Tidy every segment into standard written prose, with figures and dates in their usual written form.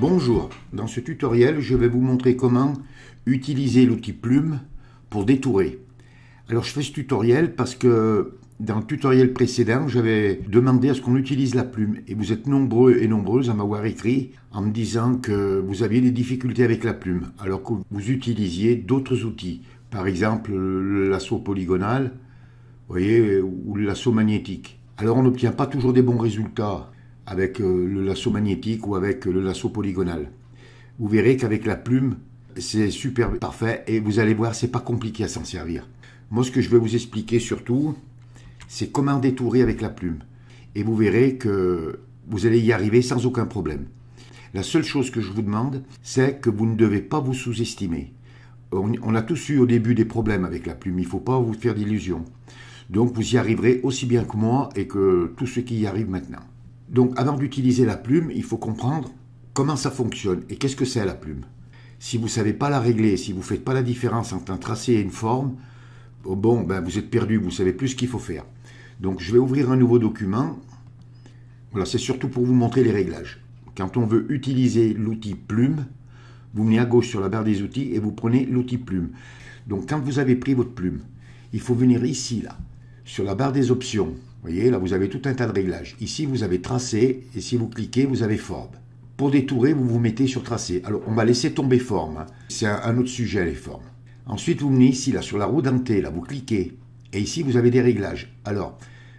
Bonjour, dans ce tutoriel, je vais vous montrer comment utiliser l'outil plume pour détourer. Alors je fais ce tutoriel parce que dans le tutoriel précédent, j'avais demandé à ce qu'on utilise la plume. Et vous êtes nombreux et nombreuses à m'avoir écrit en me disant que vous aviez des difficultés avec la plume, alors que vous utilisiez d'autres outils. Par exemple, le lasso polygonal, vous voyez, ou le lasso magnétique. Alors on n'obtient pas toujours des bons résultats avec le lasso magnétique ou avec le lasso polygonal. Vous verrez qu'avec la plume, c'est super parfait et vous allez voir, c'est pas compliqué à s'en servir. Moi, ce que je vais vous expliquer surtout, c'est comment détourer avec la plume. Et vous verrez que vous allez y arriver sans aucun problème. La seule chose que je vous demande, c'est que vous ne devez pas vous sous-estimer. On a tous eu au début des problèmes avec la plume, il ne faut pas vous faire d'illusions. Donc vous y arriverez aussi bien que moi et que tous ceux qui y arrivent maintenant. Donc avant d'utiliser la plume, il faut comprendre comment ça fonctionne et qu'est-ce que c'est la plume. Si vous ne savez pas la régler, si vous ne faites pas la différence entre un tracé et une forme, bon, ben vous êtes perdu, vous ne savez plus ce qu'il faut faire. Donc je vais ouvrir un nouveau document. Voilà, c'est surtout pour vous montrer les réglages. Quand on veut utiliser l'outil plume, vous venez à gauche sur la barre des outils et vous prenez l'outil plume. Donc quand vous avez pris votre plume, il faut venir ici, là, sur la barre des options. Vous voyez, là, vous avez tout un tas de réglages. Ici, vous avez tracé, et si vous cliquez, vous avez forme. Pour détourer, vous vous mettez sur tracé. Alors, on va laisser tomber forme. Hein. C'est un autre sujet, les formes. Ensuite, vous venez ici, là, sur la roue dentée, là, vous cliquez. Et ici, vous avez des réglages. Alors,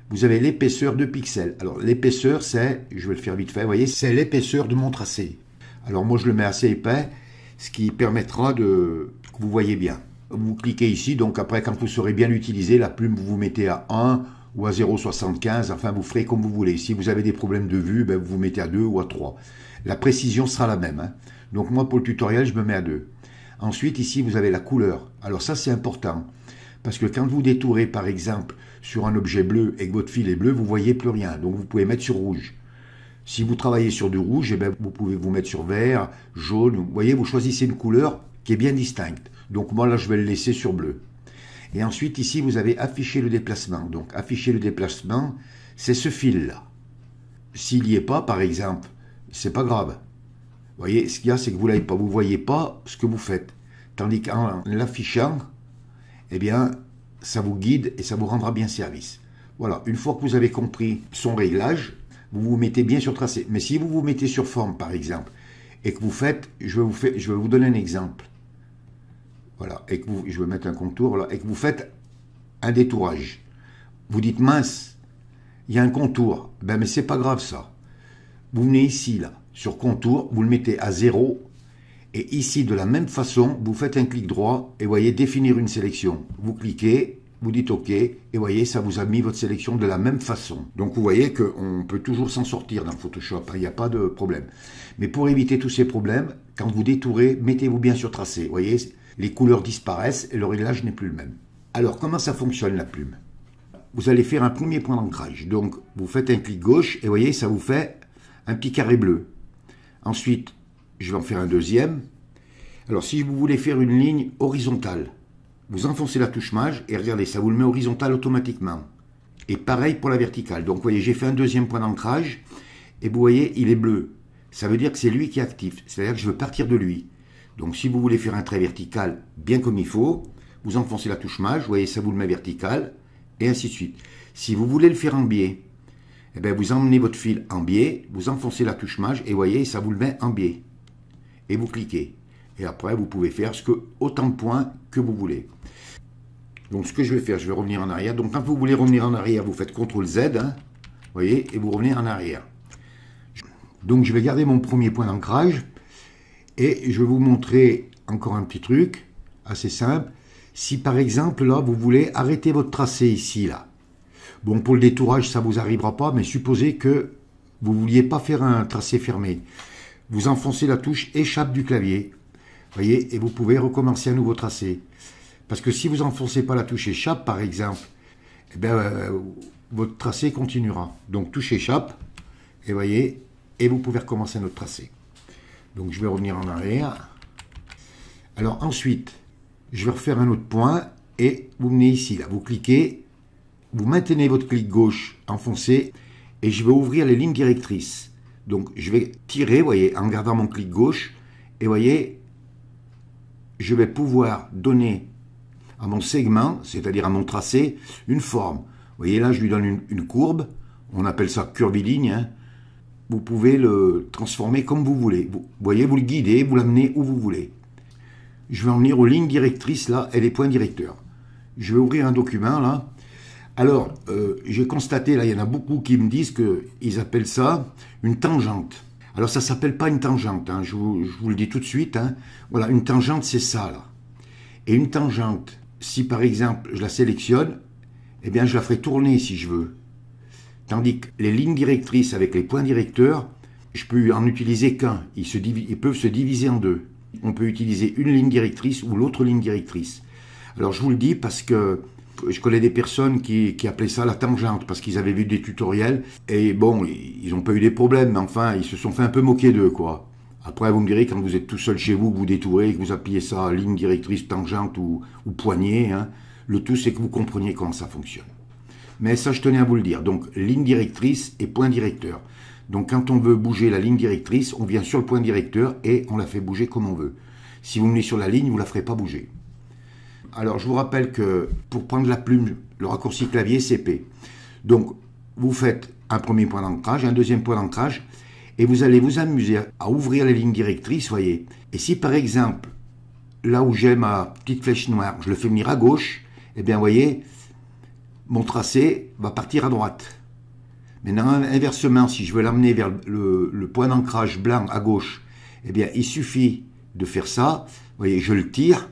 vous avez l'épaisseur de pixels. Alors, l'épaisseur, c'est, je vais le faire vite fait, vous voyez, c'est l'épaisseur de mon tracé. Alors, moi, je le mets assez épais, ce qui permettra que vous voyez bien. Vous cliquez ici, donc après, quand vous saurez bien l'utiliser, la plume, vous vous mettez à 1 ou à 0,75, enfin, vous ferez comme vous voulez. Si vous avez des problèmes de vue, ben, vous vous mettez à 2 ou à 3. La précision sera la même. Hein. Donc, moi, pour le tutoriel, je me mets à 2. Ensuite, ici, vous avez la couleur. Alors ça, c'est important. Parce que quand vous détourez, par exemple, sur un objet bleu et que votre fil est bleu, vous ne voyez plus rien. Donc, vous pouvez mettre sur rouge. Si vous travaillez sur du rouge, eh bien, vous pouvez vous mettre sur vert, jaune. Vous voyez, vous choisissez une couleur qui est bien distincte. Donc, moi, là, je vais le laisser sur bleu. Et ensuite, ici, vous avez affiché le déplacement. Donc, afficher le déplacement, c'est ce fil-là. S'il n'y est pas, par exemple, c'est pas grave. Vous voyez, ce qu'il y a, c'est que vous l'avez pas. Vous ne voyez pas ce que vous faites. Tandis qu'en l'affichant, eh bien, ça vous guide et ça vous rendra bien service. Voilà, une fois que vous avez compris son réglage, vous vous mettez bien sur tracé. Mais si vous vous mettez sur forme, par exemple, et que vous faites, je vais vous donner un exemple. Voilà, et que je vais mettre un contour, voilà, et que vous faites un détourage. Vous dites, mince, il y a un contour. Ben, mais c'est pas grave ça. Vous venez ici, là, sur contour, vous le mettez à 0, et ici, de la même façon, vous faites un clic droit, et voyez, définir une sélection. Vous cliquez, vous dites OK, et voyez, ça vous a mis votre sélection de la même façon. Donc vous voyez qu'on peut toujours s'en sortir dans Photoshop, il n'y a pas de problème. Mais pour éviter tous ces problèmes, quand vous détourez, mettez-vous bien sur tracé. Vous voyez, les couleurs disparaissent et le réglage n'est plus le même. Alors, comment ça fonctionne la plume? Vous allez faire un premier point d'ancrage. Donc, vous faites un clic gauche et vous voyez, ça vous fait un petit carré bleu. Ensuite, je vais en faire un deuxième. Alors, si vous voulez faire une ligne horizontale, vous enfoncez la touche maj et regardez, ça vous le met horizontal automatiquement. Et pareil pour la verticale. Donc, vous voyez, j'ai fait un deuxième point d'ancrage et vous voyez, il est bleu. Ça veut dire que c'est lui qui est actif. C'est-à-dire que je veux partir de lui. Donc, si vous voulez faire un trait vertical bien comme il faut, vous enfoncez la touche maj, vous voyez, ça vous le met vertical, et ainsi de suite. Si vous voulez le faire en biais, eh bien, vous emmenez votre fil en biais, vous enfoncez la touche maj, et vous voyez, ça vous le met en biais. Et vous cliquez. Et après, vous pouvez faire autant de points que vous voulez. Donc, ce que je vais faire, je vais revenir en arrière. Donc, quand vous voulez revenir en arrière, vous faites CTRL Z, hein, vous voyez, et vous revenez en arrière. Donc, je vais garder mon premier point d'ancrage. Et je vais vous montrer encore un petit truc assez simple. Si par exemple, là, vous voulez arrêter votre tracé ici, là. Bon, pour le détourage, ça ne vous arrivera pas, mais supposez que vous ne vouliez pas faire un tracé fermé. Vous enfoncez la touche échappe du clavier. Voyez, et vous pouvez recommencer un nouveau tracé. Parce que si vous n'enfoncez pas la touche échappe, par exemple, eh bien, votre tracé continuera. Donc, touche échappe, et voyez, et vous pouvez recommencer un autre tracé. Donc, je vais revenir en arrière. Alors, ensuite, je vais refaire un autre point et vous venez ici, là. Vous cliquez, vous maintenez votre clic gauche enfoncé et je vais ouvrir les lignes directrices. Donc je vais tirer, vous voyez, en gardant mon clic gauche, et vous voyez, je vais pouvoir donner à mon segment, c'est-à-dire à mon tracé, une forme. Vous voyez là, je lui donne une courbe, on appelle ça curviligne, hein. Vous pouvez le transformer comme vous voulez. Vous voyez, vous le guidez, vous l'amenez où vous voulez. Je vais en venir aux lignes directrices là et les points directeurs. Je vais ouvrir un document là. Alors, j'ai constaté, là, il y en a beaucoup qui me disent qu'ils appellent ça une tangente. Alors, ça ne s'appelle pas une tangente, hein, je vous le dis tout de suite. Hein. Voilà, une tangente, c'est ça, là. Et une tangente, si par exemple, je la sélectionne, eh bien, je la ferai tourner si je veux. Tandis que les lignes directrices avec les points directeurs, je peux en utiliser qu'un. Ils peuvent se diviser en deux. On peut utiliser une ligne directrice ou l'autre ligne directrice. Alors, je vous le dis parce que je connais des personnes qui appelaient ça la tangente parce qu'ils avaient vu des tutoriels et bon, ils n'ont pas eu des problèmes, mais enfin, ils se sont fait un peu moquer d'eux, quoi. Après, vous me direz, quand vous êtes tout seul chez vous, que vous détourez, que vous appuyez ça ligne directrice, tangente ou poignée, hein, le tout, c'est que vous compreniez comment ça fonctionne. Mais ça, je tenais à vous le dire. Donc, ligne directrice et point directeur. Donc, quand on veut bouger la ligne directrice, on vient sur le point directeur et on la fait bouger comme on veut. Si vous venez sur la ligne, vous ne la ferez pas bouger. Alors, je vous rappelle que pour prendre la plume, le raccourci clavier, c'est P. Donc, vous faites un premier point d'ancrage, un deuxième point d'ancrage, et vous allez vous amuser à ouvrir les lignes directrices, voyez. Et si, par exemple, là où j'ai ma petite flèche noire, je le fais venir à gauche, eh bien, voyez, mon tracé va partir à droite. Maintenant, inversement, si je veux l'amener vers le point d'ancrage blanc à gauche, eh bien, il suffit de faire ça. Vous voyez, je le tire.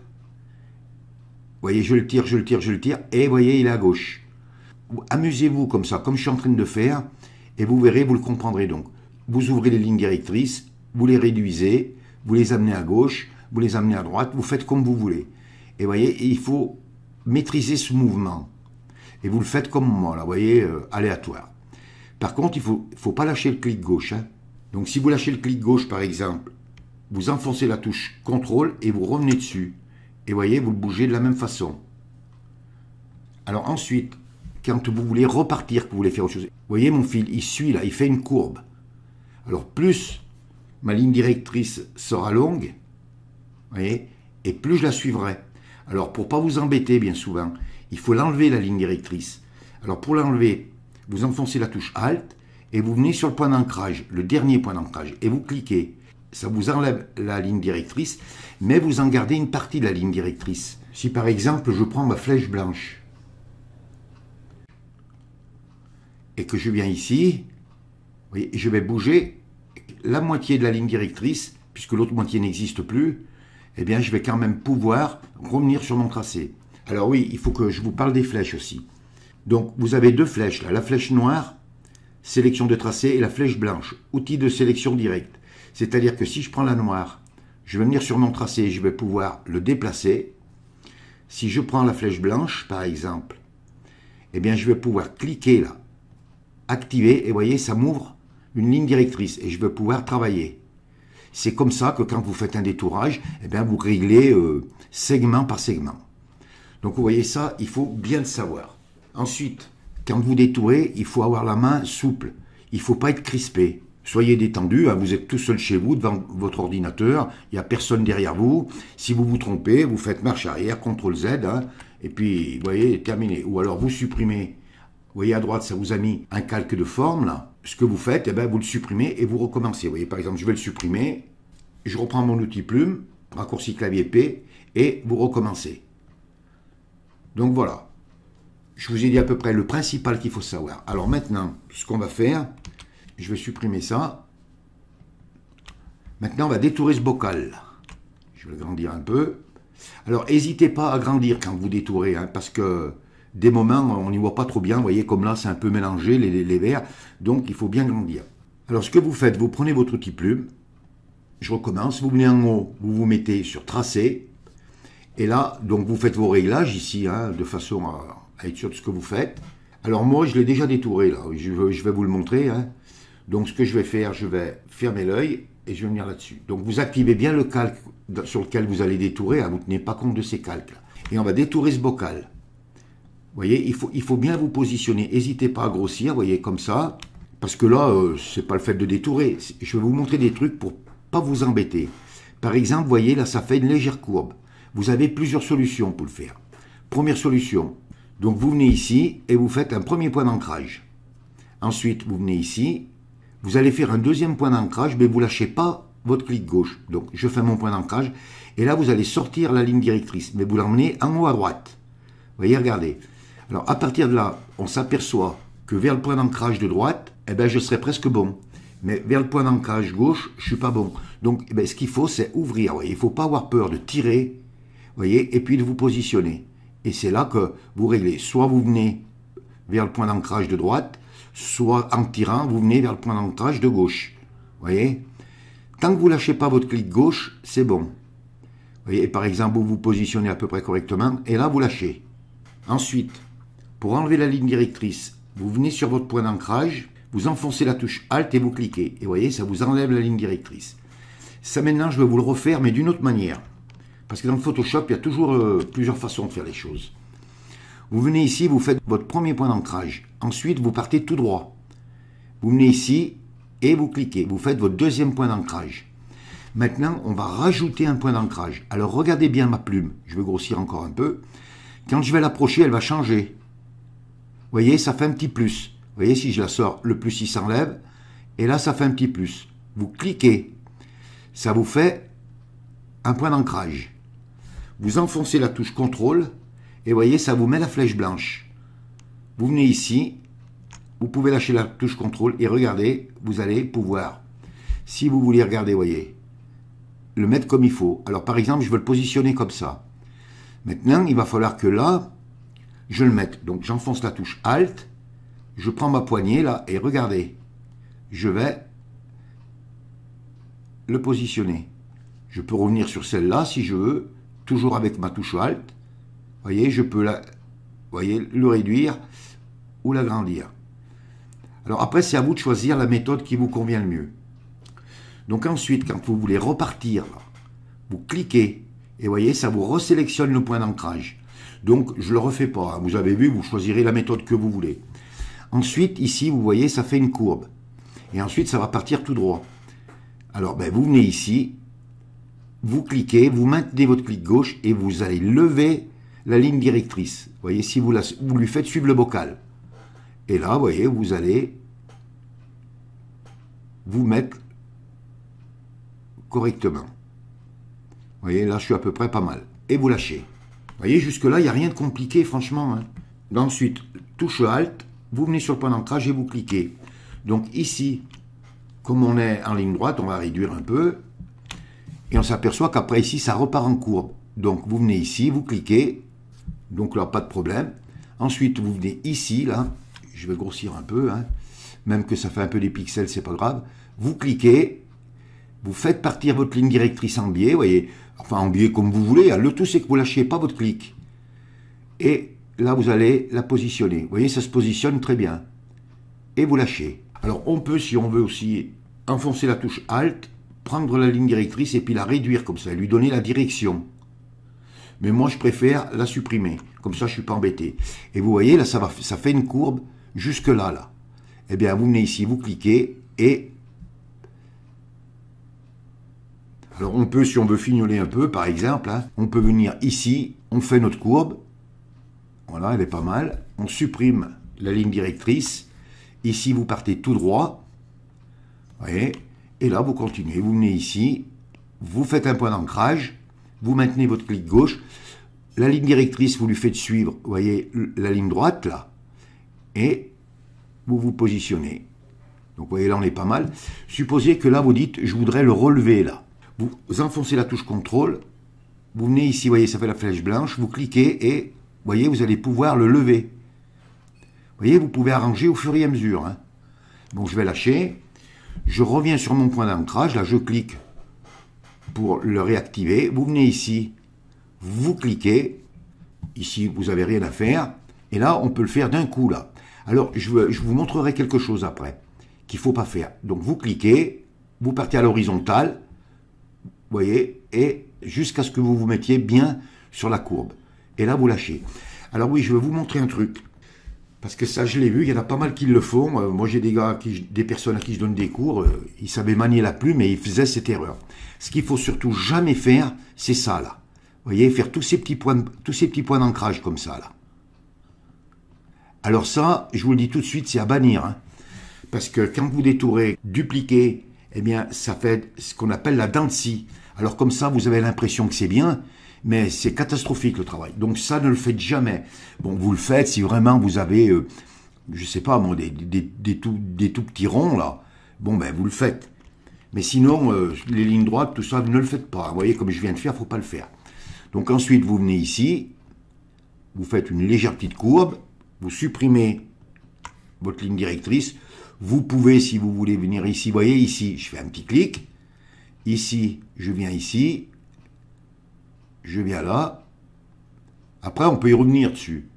Vous voyez, je le tire, et vous voyez, il est à gauche. Amusez-vous comme ça, comme je suis en train de faire, et vous verrez, vous le comprendrez donc. Vous ouvrez les lignes directrices, vous les réduisez, vous les amenez à gauche, vous les amenez à droite, vous faites comme vous voulez. Et vous voyez, il faut maîtriser ce mouvement. Et vous le faites comme moi, là, vous voyez, aléatoire. Par contre, il faut pas lâcher le clic gauche. Hein. Donc, si vous lâchez le clic gauche, par exemple, vous enfoncez la touche CTRL et vous revenez dessus. Et vous voyez, vous le bougez de la même façon. Alors ensuite, quand vous voulez repartir, que vous voulez faire autre chose, vous voyez mon fil, il suit là, il fait une courbe. Alors plus ma ligne directrice sera longue, vous voyez, et plus je la suivrai. Alors pour ne pas vous embêter bien souvent, il faut l'enlever la ligne directrice. Alors pour l'enlever, vous enfoncez la touche Alt et vous venez sur le point d'ancrage, le dernier point d'ancrage, et vous cliquez. Ça vous enlève la ligne directrice, mais vous en gardez une partie de la ligne directrice. Si par exemple je prends ma flèche blanche et que je viens ici, vous voyez, je vais bouger la moitié de la ligne directrice, puisque l'autre moitié n'existe plus, eh bien je vais quand même pouvoir revenir sur mon tracé. Alors oui, il faut que je vous parle des flèches aussi. Donc vous avez deux flèches là, la flèche noire, sélection de tracé, et la flèche blanche, outil de sélection directe. C'est-à-dire que si je prends la noire, je vais venir sur mon tracé et je vais pouvoir le déplacer. Si je prends la flèche blanche, par exemple, eh bien je vais pouvoir cliquer là, activer, et vous voyez, ça m'ouvre une ligne directrice et je vais pouvoir travailler. C'est comme ça que quand vous faites un détourage, eh bien vous réglez segment par segment. Donc vous voyez ça, il faut bien le savoir. Ensuite, quand vous détourez, il faut avoir la main souple. Il ne faut pas être crispé. Soyez détendu, hein, vous êtes tout seul chez vous devant votre ordinateur, il n'y a personne derrière vous. Si vous vous trompez, vous faites marche arrière, CTRL Z, hein, et puis, vous voyez, terminé. Ou alors vous supprimez. Vous voyez à droite, ça vous a mis un calque de forme, là. Ce que vous faites, eh bien, vous le supprimez et vous recommencez. Vous voyez, par exemple, je vais le supprimer, je reprends mon outil plume, raccourci clavier P, et vous recommencez. Donc voilà. Je vous ai dit à peu près le principal qu'il faut savoir. Alors maintenant, ce qu'on va faire, je vais supprimer ça. Maintenant, on va détourer ce bocal. Je vais le grandir un peu. Alors, n'hésitez pas à grandir quand vous détourez, hein, parce que des moments, on n'y voit pas trop bien. Vous voyez, comme là, c'est un peu mélangé, les verres. Donc, il faut bien grandir. Alors, ce que vous faites, vous prenez votre outil plume. Je recommence. Vous venez en haut, vous vous mettez sur Tracé. Et là, donc, vous faites vos réglages ici, hein, de façon à être sûr de ce que vous faites. Alors, moi, je l'ai déjà détouré, là. Je vais vous le montrer, hein. Donc, ce que je vais faire, je vais fermer l'œil et je vais venir là-dessus. Donc, vous activez bien le calque sur lequel vous allez détourer. Hein, vous ne tenez pas compte de ces calques-là. Et on va détourer ce bocal. Vous voyez, il faut bien vous positionner. N'hésitez pas à grossir, vous voyez, comme ça. Parce que là, c'est pas le fait de détourer. Je vais vous montrer des trucs pour pas vous embêter. Par exemple, vous voyez, là, ça fait une légère courbe. Vous avez plusieurs solutions pour le faire. Première solution, donc vous venez ici et vous faites un premier point d'ancrage. Ensuite, vous venez ici, vous allez faire un deuxième point d'ancrage, mais vous ne lâchez pas votre clic gauche. Donc, je fais mon point d'ancrage, et là, vous allez sortir la ligne directrice, mais vous l'emmenez en haut à droite. Vous voyez, regardez. Alors, à partir de là, on s'aperçoit que vers le point d'ancrage de droite, eh ben, je serai presque bon. Mais vers le point d'ancrage gauche, je ne suis pas bon. Donc, eh ben, ce qu'il faut, c'est ouvrir. Voyez. Il ne faut pas avoir peur de tirer, voyez, et puis de vous positionner. Et c'est là que vous réglez. Soit vous venez vers le point d'ancrage de droite, soit en tirant, vous venez vers le point d'ancrage de gauche. Voyez. Tant que vous ne lâchez pas votre clic gauche, c'est bon. Voyez, et par exemple, vous vous positionnez à peu près correctement, et là, vous lâchez. Ensuite, pour enlever la ligne directrice, vous venez sur votre point d'ancrage, vous enfoncez la touche Alt et vous cliquez. Et vous voyez, ça vous enlève la ligne directrice. Ça, maintenant, je vais vous le refaire, mais d'une autre manière. Parce que dans le Photoshop, il y a toujours plusieurs façons de faire les choses. Vous venez ici, vous faites votre premier point d'ancrage. Ensuite, vous partez tout droit. Vous venez ici et vous cliquez. Vous faites votre deuxième point d'ancrage. Maintenant, on va rajouter un point d'ancrage. Alors, regardez bien ma plume. Je vais grossir encore un peu. Quand je vais l'approcher, elle va changer. Vous voyez, ça fait un petit plus. Vous voyez, si je la sors, le plus il s'enlève. Et là, ça fait un petit plus. Vous cliquez. Ça vous fait un point d'ancrage. Vous enfoncez la touche CTRL. Et vous voyez, ça vous met la flèche blanche. Vous venez ici. Vous pouvez lâcher la touche CTRL. Et regardez, vous allez pouvoir, si vous voulez regarder, vous voyez, le mettre comme il faut. Alors, par exemple, je veux le positionner comme ça. Maintenant, il va falloir que là, je le mette. Donc, j'enfonce la touche Alt. Je prends ma poignée là et regardez, je vais le positionner. Je peux revenir sur celle-là si je veux, toujours avec ma touche Alt. Vous voyez, je peux le réduire ou l'agrandir. Alors après, c'est à vous de choisir la méthode qui vous convient le mieux. Donc ensuite, quand vous voulez repartir, là, vous cliquez et vous voyez, ça vous resélectionne le point d'ancrage. Donc, je ne le refais pas. Hein. Vous avez vu, vous choisirez la méthode que vous voulez. Ensuite, ici, vous voyez, ça fait une courbe. Et ensuite, ça va partir tout droit. Alors, ben, vous venez ici, vous cliquez, vous maintenez votre clic gauche et vous allez lever la ligne directrice. Vous voyez, si vous lui faites suivre le bocal. Et là, vous voyez, vous allez vous mettre correctement. Vous voyez, là, je suis à peu près pas mal. Et vous lâchez. Vous voyez, jusque-là, il n'y a rien de compliqué, franchement. Hein. Ensuite, touche Alt. Vous venez sur le point d'ancrage et vous cliquez. Donc ici, comme on est en ligne droite, on va réduire un peu. Et on s'aperçoit qu'après ici, ça repart en courbe. Donc vous venez ici, vous cliquez. Donc là, pas de problème. Ensuite, vous venez ici, là. Je vais grossir un peu. Hein. Même que ça fait un peu des pixels, c'est pas grave. Vous cliquez. Vous faites partir votre ligne directrice en biais. Vous voyez, enfin en biais comme vous voulez. Le tout, c'est que vous ne lâchez pas votre clic. Et là, vous allez la positionner. Vous voyez, ça se positionne très bien. Et vous lâchez. Alors, on peut, si on veut aussi, enfoncer la touche Alt, prendre la ligne directrice et puis la réduire comme ça, et lui donner la direction. Mais moi, je préfère la supprimer. Comme ça, je ne suis pas embêté. Et vous voyez, là, ça fait une courbe jusque là, là. Eh bien, vous venez ici, vous cliquez et... Alors, on peut, si on veut fignoler un peu, par exemple, hein, on peut venir ici, on fait notre courbe. Voilà, elle est pas mal. On supprime la ligne directrice. Ici, vous partez tout droit. Vous voyez. Et là, vous continuez. Vous venez ici. Vous faites un point d'ancrage. Vous maintenez votre clic gauche. La ligne directrice, vous lui faites suivre, vous voyez, la ligne droite, là. Et vous vous positionnez. Donc, vous voyez, là, on est pas mal. Supposez que là, vous dites, je voudrais le relever, là. Vous enfoncez la touche CTRL. Vous venez ici, vous voyez, ça fait la flèche blanche. Vous cliquez et... Vous voyez, vous allez pouvoir le lever. Vous voyez, vous pouvez arranger au fur et à mesure. Hein. Bon, je vais lâcher. Je reviens sur mon point d'ancrage. Là, je clique pour le réactiver. Vous venez ici, vous cliquez. Ici, vous n'avez rien à faire. Et là, on peut le faire d'un coup, là. Alors, je vous montrerai quelque chose après qu'il ne faut pas faire. Donc, vous cliquez, vous partez à l'horizontale. Vous voyez, et jusqu'à ce que vous vous mettiez bien sur la courbe. Et là, vous lâchez. Alors oui, je vais vous montrer un truc. Parce que ça, je l'ai vu, il y en a pas mal qui le font. Moi, j'ai des personnes à qui je donne des cours, ils savaient manier la plume et ils faisaient cette erreur. Ce qu'il faut surtout jamais faire, c'est ça, là. Vous voyez, faire tous ces petits points d'ancrage comme ça, là. Alors ça, je vous le dis tout de suite, c'est à bannir. Hein. Parce que quand vous détourez, dupliquez, eh bien, ça fait ce qu'on appelle la dent de scie. Alors comme ça, vous avez l'impression que c'est bien, mais c'est catastrophique le travail. Donc ça, ne le faites jamais. Bon, vous le faites si vraiment vous avez, je sais pas, moi, des tout petits ronds, là. Bon, ben, vous le faites. Mais sinon, les lignes droites, tout ça, ne le faites pas. Vous voyez, comme je viens de faire, il ne faut pas le faire. Donc ensuite, vous venez ici, vous faites une légère petite courbe, vous supprimez votre ligne directrice. Vous pouvez, si vous voulez, venir ici. Vous voyez, ici, je fais un petit clic. Ici, je viens ici. Je viens là. Après, on peut y revenir dessus.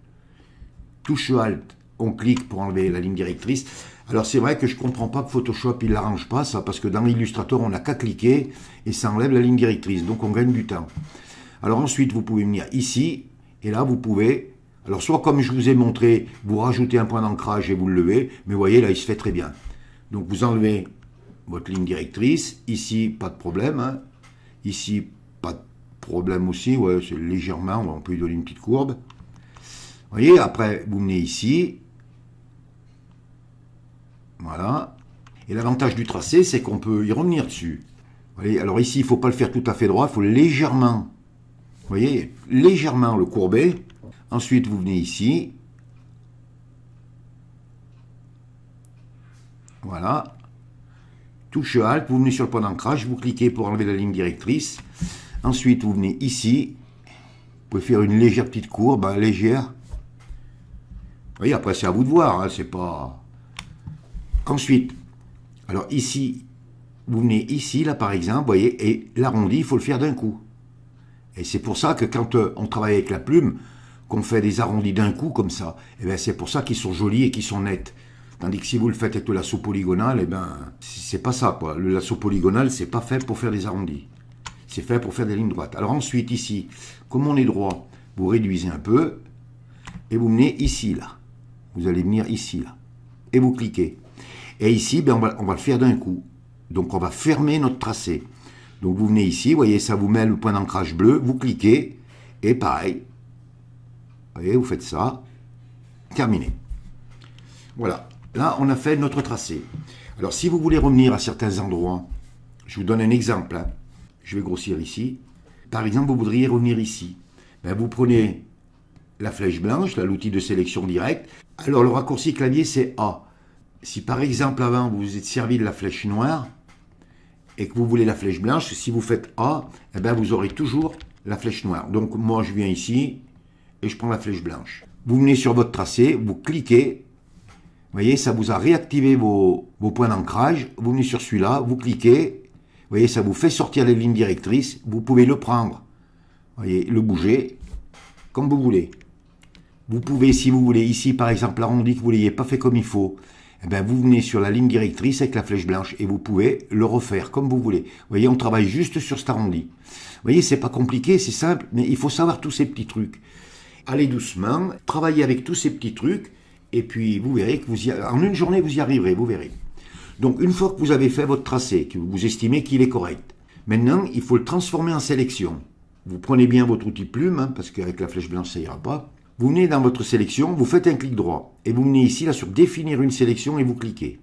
Touche Alt, on clique pour enlever la ligne directrice. Alors, c'est vrai que je ne comprends pas que Photoshop, il ne l'arrange pas, ça, parce que dans l'Illustrator, on n'a qu'à cliquer et ça enlève la ligne directrice. Donc, on gagne du temps. Alors, ensuite, vous pouvez venir ici. Et là, vous pouvez... Alors, soit comme je vous ai montré, vous rajoutez un point d'ancrage et vous le levez, mais vous voyez, là, il se fait très bien. Donc, vous enlevez votre ligne directrice. Ici, pas de problème. Hein. Ici, pas de problème aussi. Ouais, c'est légèrement, on peut lui donner une petite courbe. Vous voyez, après, vous venez ici. Voilà. Et l'avantage du tracé, c'est qu'on peut y revenir dessus. Vous voyez, alors ici, il ne faut pas le faire tout à fait droit, il faut légèrement, vous voyez, légèrement le courber. Ensuite, vous venez ici. Voilà. Touche Alt, vous venez sur le point d'ancrage, vous cliquez pour enlever la ligne directrice. Ensuite, vous venez ici. Vous pouvez faire une légère petite courbe, hein, légère. Vous voyez, après, c'est à vous de voir, hein, c'est pas... Ensuite, alors ici, vous venez ici, là, par exemple, vous voyez, et l'arrondi, il faut le faire d'un coup. Et c'est pour ça que quand on travaille avec la plume, qu'on fait des arrondis d'un coup comme ça, et bien c'est pour ça qu'ils sont jolis et qu'ils sont nets. Tandis que si vous le faites avec le lasso polygonal, et ben c'est pas ça quoi. Le lasso polygonal, c'est pas fait pour faire des arrondis. C'est fait pour faire des lignes droites. Alors ensuite ici, comme on est droit, vous réduisez un peu et vous venez ici là. Vous allez venir ici là et vous cliquez. Et ici, ben, on va le faire d'un coup. Donc on va fermer notre tracé. Donc vous venez ici, vous voyez, ça vous met le point d'ancrage bleu, vous cliquez et pareil. Vous voyez, vous faites ça, terminé. Voilà, là on a fait notre tracé. Alors si vous voulez revenir à certains endroits, je vous donne un exemple. Hein. Je vais grossir ici. Par exemple, vous voudriez revenir ici. Ben, vous prenez la flèche blanche, l'outil de sélection directe. Alors le raccourci clavier c'est A. Si par exemple avant vous vous êtes servi de la flèche noire et que vous voulez la flèche blanche, si vous faites A, eh ben, vous aurez toujours la flèche noire. Donc moi je viens ici, et je prends la flèche blanche. Vous venez sur votre tracé, vous cliquez, vous voyez, ça vous a réactivé vos points d'ancrage, vous venez sur celui-là, vous cliquez, vous voyez, ça vous fait sortir les lignes directrices, vous pouvez le prendre, vous voyez, le bouger, comme vous voulez. Vous pouvez, si vous voulez, ici par exemple, l'arrondi que vous ne l'ayez pas fait comme il faut, eh bien, vous venez sur la ligne directrice avec la flèche blanche et vous pouvez le refaire comme vous voulez. Vous voyez, on travaille juste sur cet arrondi. Vous voyez, c'est pas compliqué, c'est simple, mais il faut savoir tous ces petits trucs. Allez doucement, travaillez avec tous ces petits trucs, et puis vous verrez que en une journée, vous y arriverez, vous verrez. Donc, une fois que vous avez fait votre tracé, que vous estimez qu'il est correct, maintenant, il faut le transformer en sélection. Vous prenez bien votre outil plume, hein, parce qu'avec la flèche blanche, ça ira pas. Vous venez dans votre sélection, vous faites un clic droit, et vous venez ici, là, sur définir une sélection, et vous cliquez.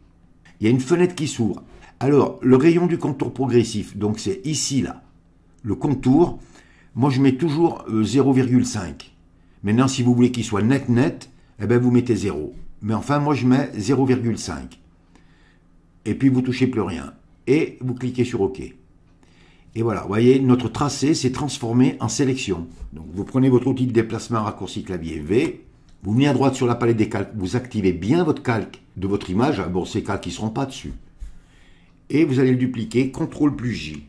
Il y a une fenêtre qui s'ouvre. Alors, le rayon du contour progressif, donc c'est ici, là. Le contour, moi, je mets toujours 0,5. Maintenant, si vous voulez qu'il soit net, eh bien, vous mettez 0. Mais enfin, moi, je mets 0,5. Et puis, vous ne touchez plus rien. Et vous cliquez sur OK. Et voilà, vous voyez, notre tracé s'est transformé en sélection. Donc, vous prenez votre outil de déplacement raccourci clavier V. Vous venez à droite sur la palette des calques. Vous activez bien votre calque de votre image. Bon, ces calques, ils ne seront pas dessus. Et vous allez le dupliquer, CTRL plus J.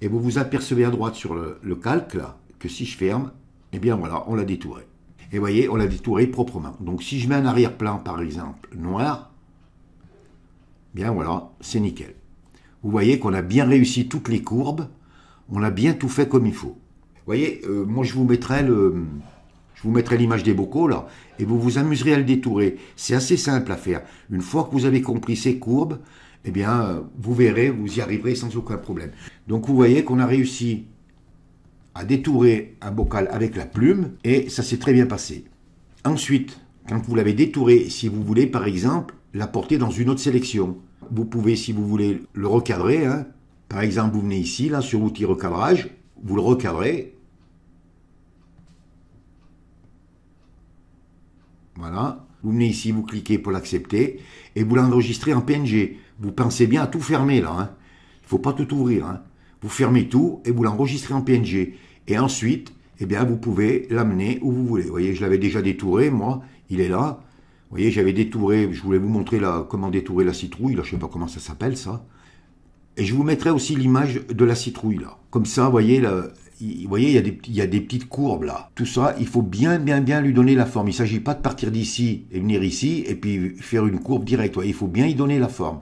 Et vous vous apercevez à droite sur le calque, là, que si je ferme, eh bien voilà, on l'a détouré. Et vous voyez, on l'a détouré proprement. Donc si je mets un arrière-plan, par exemple, noir, bien voilà, c'est nickel. Vous voyez qu'on a bien réussi toutes les courbes, on a bien tout fait comme il faut. Vous voyez, moi je vous mettrai Je vous mettrai l'image des bocaux là, et vous vous amuserez à le détourer. C'est assez simple à faire. Une fois que vous avez compris ces courbes, eh bien, vous verrez, vous y arriverez sans aucun problème. Donc vous voyez qu'on a réussi à détourer un bocal avec la plume, et ça s'est très bien passé. Ensuite, quand vous l'avez détouré, si vous voulez par exemple la porter dans une autre sélection, vous pouvez, si vous voulez, le recadrer. Hein. Par exemple, vous venez ici, là, sur l'outil recadrage, vous le recadrez. Voilà. Vous venez ici, vous cliquez pour l'accepter, et vous l'enregistrez en PNG. Vous pensez bien à tout fermer, là. Hein. Il ne faut pas tout ouvrir. Hein. Vous fermez tout, et vous l'enregistrez en PNG. Et ensuite, eh bien, vous pouvez l'amener où vous voulez. Vous voyez, je l'avais déjà détouré, moi. Il est là. Vous voyez, j'avais détouré, je voulais vous montrer comment détourer la citrouille. Là, je ne sais pas comment ça s'appelle, ça. Et je vous mettrai aussi l'image de la citrouille, là. Comme ça, vous voyez, là, il y a des petites courbes, là. Tout ça, il faut bien lui donner la forme. Il ne s'agit pas de partir d'ici et venir ici et puis faire une courbe directe. Il faut bien y donner la forme.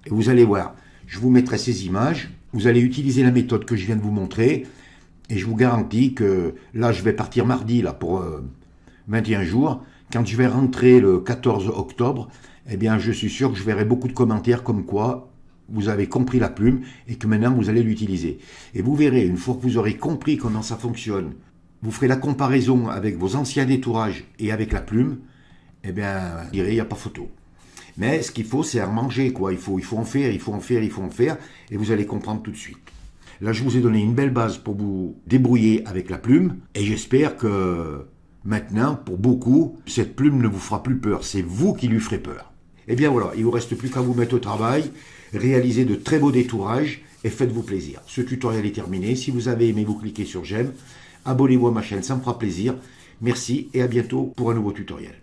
Et vous allez voir, je vous mettrai ces images. Vous allez utiliser la méthode que je viens de vous montrer. Et je vous garantis que là, je vais partir mardi, là, pour 21 jours. Quand je vais rentrer le 14 octobre, eh bien, je suis sûr que je verrai beaucoup de commentaires comme quoi vous avez compris la plume et que maintenant vous allez l'utiliser. Et vous verrez, une fois que vous aurez compris comment ça fonctionne, vous ferez la comparaison avec vos anciens détourages et avec la plume, eh bien, vous direz, il n'y a pas photo. Mais ce qu'il faut, c'est en manger, quoi. Il faut en faire, et vous allez comprendre tout de suite. Là, je vous ai donné une belle base pour vous débrouiller avec la plume, et j'espère que maintenant, pour beaucoup, cette plume ne vous fera plus peur. C'est vous qui lui ferez peur. Eh bien voilà, il ne vous reste plus qu'à vous mettre au travail, réaliser de très beaux détourages et faites-vous plaisir. Ce tutoriel est terminé. Si vous avez aimé, vous cliquez sur j'aime. Abonnez-vous à ma chaîne, ça me fera plaisir. Merci et à bientôt pour un nouveau tutoriel.